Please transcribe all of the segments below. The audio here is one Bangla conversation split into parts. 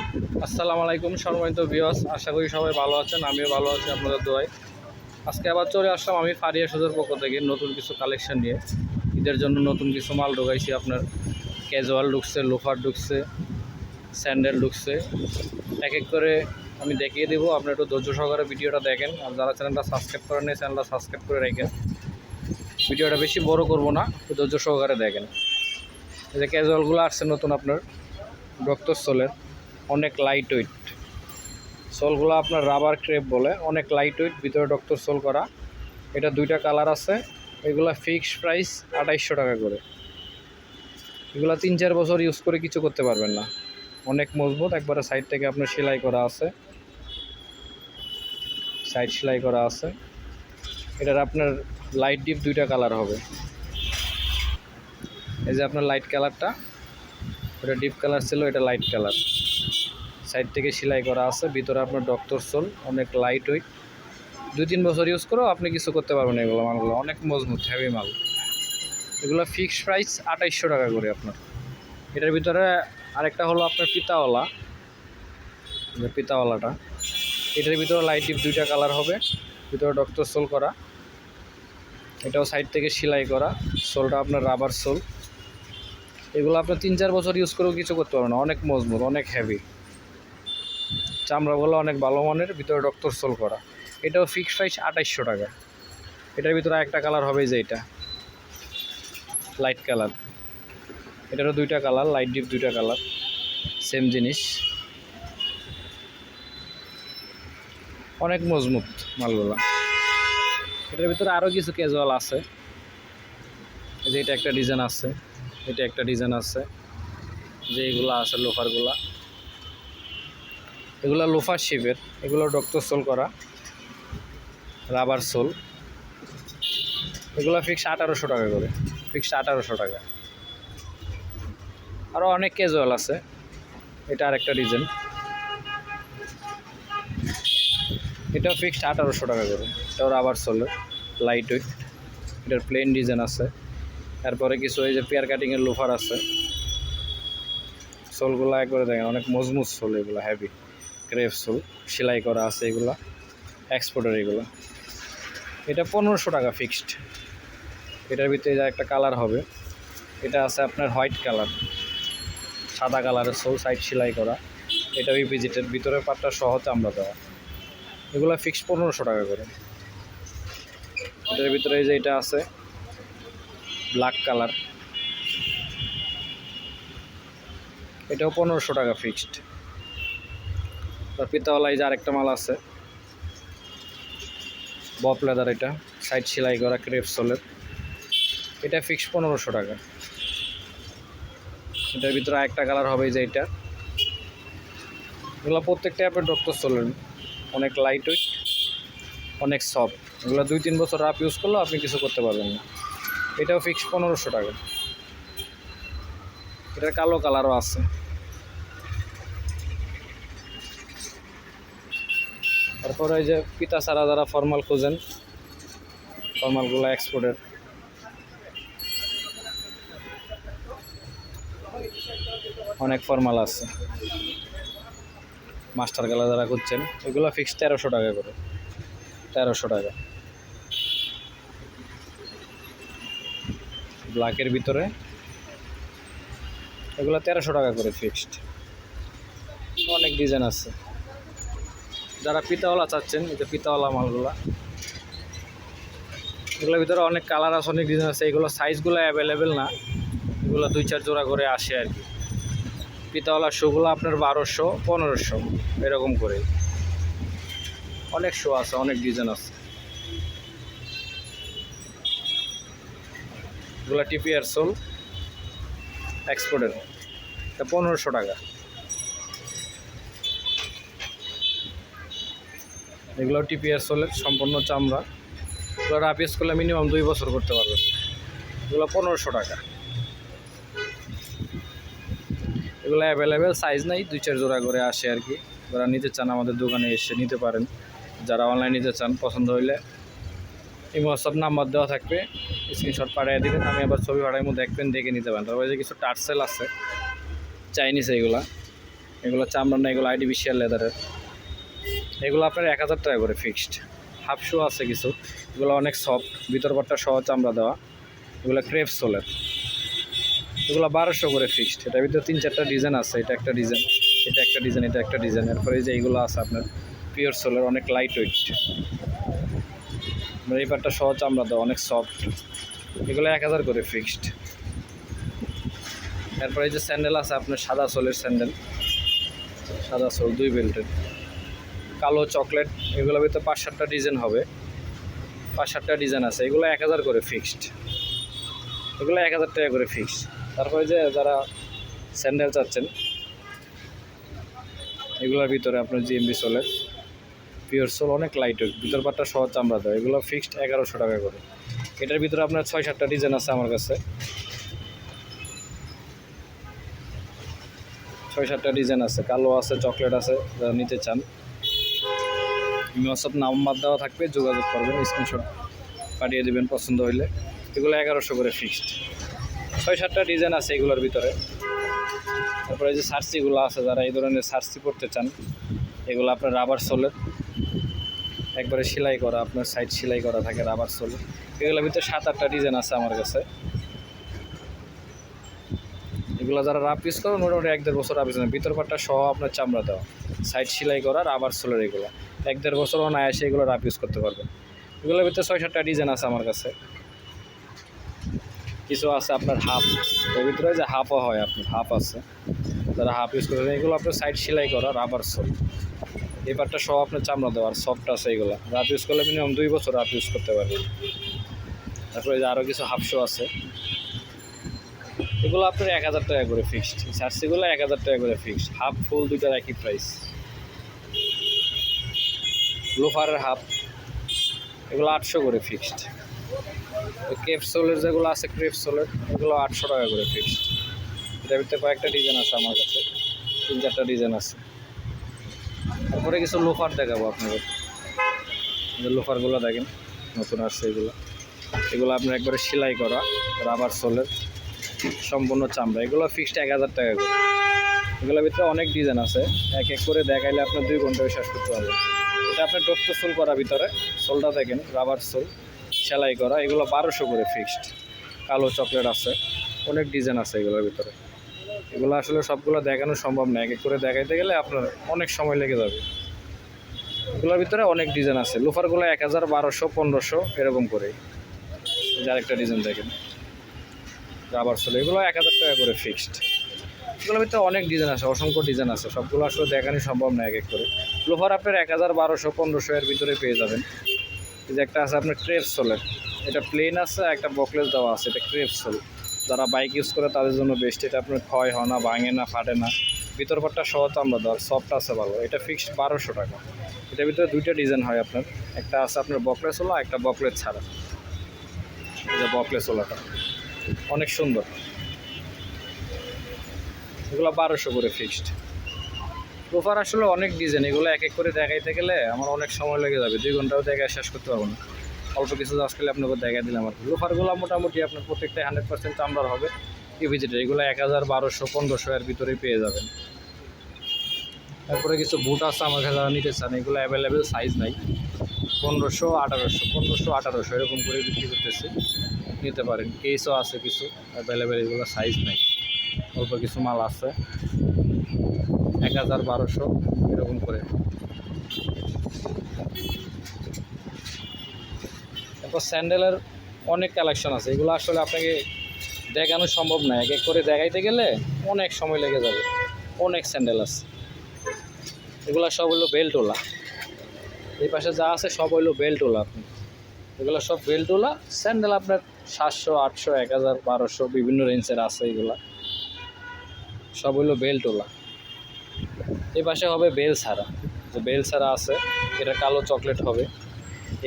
আসসালামু আলাইকুম সম্মানিত ভিউয়ার্স, আশা করি সবাই ভালো আছেন। আমিও ভালো আছি আপনাদের দোয়ায়। আজকে আবার চলে আসলাম আমি ফারিয়া সুজোর পক্ষ থেকে নতুন কিছু কালেকশন নিয়ে। ঈদের জন্য নতুন কিছু মাল ঢুকাইছি। আপনার ক্যাজুয়াল ঢুকছে, লোফার ঢুকছে, স্যান্ডেল ঢুকছে। এক এক করে আমি দেখিয়ে দেবো, আপনি একটু ধৈর্য সহকারে ভিডিওটা দেখেন। আর যারা চ্যানেলটা সাবস্ক্রাইব করেন নাই, চ্যানেলটা সাবস্ক্রাইব করে রাখেন। ভিডিওটা বেশি বড় করব না, একটু ধৈর্য সহকারে দেখেন। এই যে ক্যাজুয়ালগুলো আসছে নতুন আপনার ডক্টর সোলের, অনেক লাইট ওয়েট সোলগুলো, আপনার রাবার ক্রেপ বলে, অনেক লাইট ওয়েট, ভিতরে ডক্টর সোল করা। এটা দুইটা কালার আছে। এগুলা ফিক্সড প্রাইস 2800 টাকা করে। এগুলো 3-4 বছর ইউজ করে কিছু করতে পারবেন না, অনেক মজবুত। একবারে সাইড থেকে আপনার সেলাই করা আছে, সাইড সেলাই করা আছে। এটার আপনার লাইট ডিপ দুইটা কালার হবে। এই যে আপনার লাইট কালারটা, ওটা ডিপ কালার ছিল, এটা লাইট কালার। সাইড থেকে সেলাই করা আছে, ভিতরে আপনার ডক্টর সোল, অনেক লাইট ওয়েট। 2-3 বছর ইউজ করেও আপনি কিছু করতে পারবেন। এগুলো মালগুলো অনেক মজবুত, হেভি মাল। এগুলো ফিক্সড প্রাইস 2800 টাকা করে আপনার। এটার ভিতরে আরেকটা হলো আপনার পিতাওয়ালা, যে পিতাওয়ালাটা, এটার ভিতরে লাইট ডিপ দুইটা কালার হবে, ভিতরে ডক্টর সোল করা। এটাও সাইড থেকে সেলাই করা, সোলটা আপনার রাবার সোল। এগুলো আপনার 3-4 বছর ইউজ করেও কিছু করতে পারবেন না, অনেক মজবুত, অনেক হেভি। চামড়াগুলো অনেক ভালো মানের, ভিতরে ডক্টর সোল করা। এটাও ফিক্সড প্রাইস 2800 টাকা। এটার ভিতরে একটা কালার হবে, যে এটা লাইট কালার। এটারও দুইটা কালার, লাইট ডিপ দুইটা কালার, সেম জিনিস, অনেক মজবুত মালগুলো। এটার ভিতরে আরও কিছু ক্যাজুয়াল আছে। এই যে এটা একটা ডিজাইন আছে, এটা একটা ডিজাইন আছে, যে এগুলো আছে লোফারগুলা। এগুলো লোফার শেপের, এগুলো ডক্টর সোল করা, রাবার সোল। এগুলো ফিক্সড 1800 টাকা করে, ফিক্সড 1800 টাকা। আরও অনেক ক্যাজুয়াল আছে। এটা আরেকটা ডিজাইন, এটাও ফিক্সড 1800 টাকা করে। এটাও রাবার সোলের, লাইট ওয়েট। এটার প্লেন ডিজাইন আছে। তারপরে কিছু এই যে পেয়ার কাটিংয়ের লোফার আছে। সোলগুলো একবারে দেখেন, অনেক মজবুত সোল, এগুলো হেভি ক্রেপ সোল, সেলাই করা আছে। এগুলো এক্সপোর্টের। এগুলো এটা 1500 টাকা ফিক্সড। এটার ভিতরে যা একটা কালার হবে, এটা আছে আপনার হোয়াইট কালার, সাদা কালারের সোল, সাইড সেলাই করা। এটা ভিজিটের ভিতরে পাটটা সহ চামড়া দেওয়া। এগুলো ফিক্সড 1500 টাকা করে। এটার ভিতরে এই যে এটা আছে ব্ল্যাক কালার, এটাও 1500 টাকা ফিক্সড। তার পিতাওয়ালা এই যে আরেকটা মাল আছে, বব লেদার, এটা সাইড সেলাই করা ক্রেপ সোলের। এটা ফিক্সড 1500 টাকা। এটার ভিতরে আরেকটা কালার হবে, যে এটা। এগুলো প্রত্যেকটা অ্যাপের ডক্টর সোলের, অনেক লাইট ওয়েট, অনেক সফট। এগুলো 2-3 বছর রাফ ইউজ করলেও আপনি কিছু করতে পারবেন না। এটাও ফিক্সড 1500 টাকা। এটার কালো কালারও আছে। তারপরে এই যে পিতা ছাড়া যারা ফর্মাল খুঁজেন, ফর্মালগুলো এক্সপোর্টের। অনেক ফর্মাল আছে, মাস্টার কালার যারা খুঁজছেন, এগুলো ফিক্সড 1300 টাকা করে, 1300 টাকা। ব্ল্যাকের ভিতরে এগুলো 1300 টাকা করে ফিক্সড। অনেক ডিজাইন আছে। যারা পিতাওয়ালা চাচ্ছেন, এই যে পিতাওয়ালা মালগুলা, এগুলোর ভিতরে অনেক কালার আছে, অনেক ডিজাইন আছে। এগুলো সাইজগুলো অ্যাভেলেবেল না, এগুলো 2-4 জোড়া করে আসে আর কি। পিতাওয়ালা শোগুলো আপনার 1200-1500 এরকম করে। অনেক শো আছে, অনেক ডিজাইন আছে। এগুলো টিপিআর সোল, এক্সপোর্টের, এটা 1500 টাকা। এগুলো টিপিআর সোলের, সম্পূর্ণ চামড়া। এগুলো রাফ ইউজ করলে মিনিমাম 2 বছর করতে পারবে। এগুলো 1500 টাকা। এগুলো অ্যাভেলেবেল, সাইজ নাই, 2-4 জোড়া করে আসে আর কি। যারা নিতে চান আমাদের দোকানে এসে নিতে পারেন। যারা অনলাইন নিতে চান, পছন্দ হইলে এই হোয়াটসঅ্যাপ নাম্বার দেওয়া থাকবে, স্ক্রিনশট পাঠিয়ে দেবেন, আমি আবার ছবি পাঠাইমো, দেখবেন, দেখে নিতে পারেন। তারপরে যে কিছু টার্সেল আছে চাইনিজ, এইগুলা এগুলো চামড়া না, এগুলো আর্টিফিশিয়াল লেদারের। এগুলো আপনার 1000 টাকা করে ফিক্সড। হাফ শু আছে কিছু, এগুলো অনেক সফট, ভিতর পাটটা সহ চামড়া দেওয়া। এগুলো ক্রেপ সোলের, এগুলো 1200 করে ফিক্সড। এটার ভিতরে 3-4টা ডিজাইন আছে, এটা একটা ডিজাইন, এটা একটা ডিজাইন, এটা একটা ডিজাইন। এরপরে যে এইগুলো আছে আপনার পিওর সোলের, অনেক লাইট ওয়েট, এই পাটটা সহ চামড়া দেওয়া, অনেক সফট। এগুলো 1000 করে ফিক্সড। এরপরে এই যে স্যান্ডেল আছে আপনার সাদা সোলের স্যান্ডেল, সাদা সোল 2 বেল্টের, কালো চকলেট। এগুলোর ভিতরে 5-7টা ডিজাইন হবে, 5-7টা ডিজাইন আছে। এগুলো 1000 করে ফিক্সড, এগুলো 1000 টাকা করে ফিক্সড। তারপরে যে যারা স্যান্ডেল চাচ্ছেন, এগুলোর ভিতরে আপনার জিএমবি সোলের পিওর সোল, অনেক লাইট ওয়েট, ভিতর পাটটা সহ চামড়া দেয়। এগুলো ফিক্সড 1100 টাকা করে। এটার ভিতরে আপনার 6-7টা ডিজাইন আছে আমার কাছে, 6-7টা ডিজাইন আছে, কালো আছে, চকলেট আছে। যারা নিতে চান হোয়াটসঅ্যাপ নাম্বার দেওয়া থাকবে, যোগাযোগ করবেন, স্ক্রিনশট পাঠিয়ে দেবেন পছন্দ হইলে। এগুলো 1100 করে ফিক্সড, 6-7টা ডিজাইন আছে এগুলোর ভিতরে। তারপরে যে সার্সিগুলো আছে, যারা এই ধরনের সার্সি পড়তে চান, এগুলো আপনার রাবার সোলের, একবারে সেলাই করা, আপনার সাইড সেলাই করা থাকে রাবার সোলের। এগুলোর ভিতরে 7-8টা ডিজাইন আছে আমার কাছে। এগুলো যারা রাফ ইউজ করেন মোটামুটি 1-1.5 বছর রাফ ইউজ করেন, ভিতর পাটটা সহ আপনার চামড়া দেওয়া, সাইড সেলাই করা রাবার সোলের। এগুলো 1-1.5 বছর অনায়াসে এগুলো রাফ ইউজ করতে পারবেন। এগুলোর ভিতরে 6-7টা ডিজাইন আছে আমার কাছে। কিছু আছে আপনার হাফ, এর ভিতরে যে হাফও হয়, আপনার হাফ আছে, যারা হাফ ইউজ করেন। এগুলো আপনার সাইড সেলাই করা রাবার সোল, এই পাটটা সহ আপনার চামড়া দেওয়ার, সফট আছে। এগুলো রাফ ইউজ করলে মিনিমাম 2 বছর রাফ ইউজ করতে পারবেন। তারপরে যে আরও কিছু হাফ শো আছে, এগুলো আপনার 1000 টাকা করে ফিক্সড। জার্সিগুলো 1000 টাকা করে ফিক্সড, হাফ ফুল দুইটার একই প্রাইস। লোফারের হাফ, এগুলো 800 করে ফিক্সড। ক্রেপ সোলের যেগুলো আছে, ক্রেপ সোলের, এগুলো 800 টাকা করে ফিক্সড। এটার ভিতরে কয়েকটা ডিজাইন আছে আমার কাছে, 3-4টা ডিজাইন আছে। তারপরে কিছু লোফার দেখাবো আপনাদের, যে লোফারগুলো দেখেন নতুন আসছে। এগুলো আপনার একবারে সেলাই করা রাবার সোলের, সম্পূর্ণ চামড়া। এগুলো ফিক্সড 1000 টাকা করে। এগুলোর ভিতরে অনেক ডিজাইন আছে, এক এক করে দেখাইলে আপনার 2 ঘন্টায় শেষ করতে পারবেন। এটা আপনার ডক্টর সোল করা, ভিতরে সোলটা দেখেন রাবার সোল সেলাই করা। এগুলো 1200 করে ফিক্সড। কালো চকলেট আছে, অনেক ডিজাইন আছে এগুলোর ভিতরে। এগুলো আসলে সবগুলো দেখানো সম্ভব না, এক এক করে দেখাইতে গেলে আপনার অনেক সময় লেগে যাবে। এগুলোর ভিতরে অনেক ডিজাইন আছে। লোফারগুলো 1000, 1200, 1500 এরকম করে। যার একটা ডিজাইন দেখেন রাবার সোল, এগুলো 1000 টাকা করে ফিক্সড। এগুলোর ভিতরে অনেক ডিজাইন আছে, অসংখ্য ডিজাইন আছে, সবগুলো আসলে দেখানো সম্ভব না এক এক করে। লোফার আপনার 1000, 1200, 1500 এর ভিতরে পেয়ে যাবেন। এই যে একটা আছে আপনার ক্রেপ সোলের, এটা প্লেন আছে, একটা বকলেস দেওয়া আছে, এটা ক্রেপ সোল। যারা বাইক ইউজ করে তাদের জন্য বেস্ট। এটা আপনার ক্ষয় হয় না, ভাঙে না, ফাটে না, ভিতর পাটটা সহ চামড়া দেওয়ার, সফট আছে ভালো। এটা ফিক্সড 1200 টাকা। এটার ভিতরে 2টা ডিজাইন হয় আপনার, একটা আছে আপনার বকলেস ওলা, একটা বকলেস ছাড়া। এই যে বকলেস ওলাটা অনেক সুন্দর, এগুলো 1200 করে ফিক্সড। লোফার আসলে অনেক ডিজাইন, এগুলো এক এক করে দেখাইতে গেলে আমার অনেক সময় লেগে যাবে, 2 ঘন্টাও দেখায় শেষ করতে পারবো না। অল্প কিছু আজকাল আপনাকে দেখাই দিলাম আর কি। লোফারগুলো মোটামুটি আপনার প্রত্যেকটা 100% চামড়ার হবে, ইভিজিটার। এগুলো 1000, 1200, 1500 এর ভিতরেই পেয়ে যাবেন। তারপরে কিছু বুট আছে আমার কাছে, যারা নিতে চান, এগুলো অ্যাভেলেবেল সাইজ নাই, 1500, 1800, 1500, 1800 এরকম করে বিক্রি করতেছি, নিতে পারেন। কেসও আছে কিছু অ্যাভেলেবেল, এগুলো সাইজ নাই, অল্প কিছু মাল আছে, 1000, 1200 এরকম করে। তারপর স্যান্ডেলের অনেক কালেকশন আছে, এগুলো আসলে আপনাকে দেখানো সম্ভব না, এক এক করে দেখাইতে গেলে অনেক সময় লেগে যাবে। অনেক স্যান্ডেল আছে, এগুলো সব হলো বেল্টোলা। এই পাশে যা আছে সব হইলো বেল্টোলা। আপনি এগুলো সব বেল্টোলা স্যান্ডেল, আপনার 700, 800, 1000, 1200 বিভিন্ন রেঞ্জের আছে। এগুলা সব হইলো বেল্টোলা। এই পাশে হবে বেল ছাড়া, যে বেল ছাড়া আছে, এটা কালো চকলেট হবে,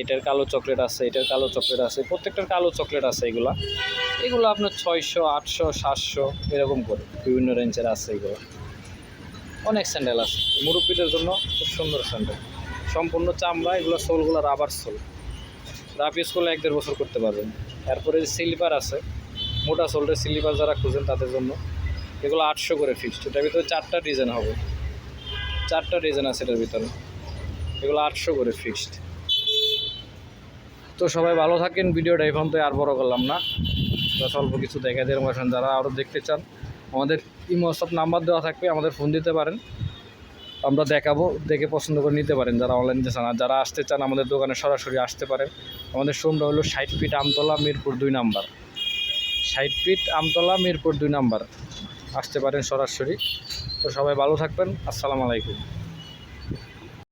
এটার কালো চকলেট আছে, এটার কালো চকলেট আছে, প্রত্যেকটার কালো চকলেট আছে। এগুলো আপনার 600, 800, 700 এরকম করে বিভিন্ন রেঞ্জের আছে। এগুলো অনেক স্যান্ডেল আছে মুরব্বীদের জন্য, খুব সুন্দর স্যান্ডেল, সম্পূর্ণ চামড়া। এগুলো সোলগুলো রাবার সোল, রাফ ইউজ করলে 1-1.5 বছর করতে পারবেন। তারপরে স্লিপার আছে, মোটা সোলের স্লিপার যারা খুঁজেন তাদের জন্য, এগুলো 800 করে ফিক্সড। এটার ভিতরে 4টা ডিজাইন হবে, 4টা ডিজাইন আছে এটার ভিতরে, এগুলো 800 করে ফিক্সড। তো সবাই ভালো থাকেন, ভিডিওটা এই পর্যন্ত আর বড় করলাম না, অল্প কিছু দেখা দিয়ে আসেন। যারা আরও দেখতে চান আমাদের ইমো হোয়াটসঅ্যাপ নাম্বার দেওয়া থাকবে, আমাদের ফোন দিতে পারেন, আমরা দেখাবো, দেখে পছন্দ করে নিতে পারেন যারা অনলাইন নিতে চান। আর যারা আসতে চান আমাদের দোকানে সরাসরি আসতে পারেন। আমাদের শোরুমটা হলো 60 feet Amtala, Mirpur 2 number. 60 feet Amtala, Mirpur 2 number, আসতে পারেন সরাসরি। তো সবাই ভালো থাকবেন, আসসালামু আলাইকুম।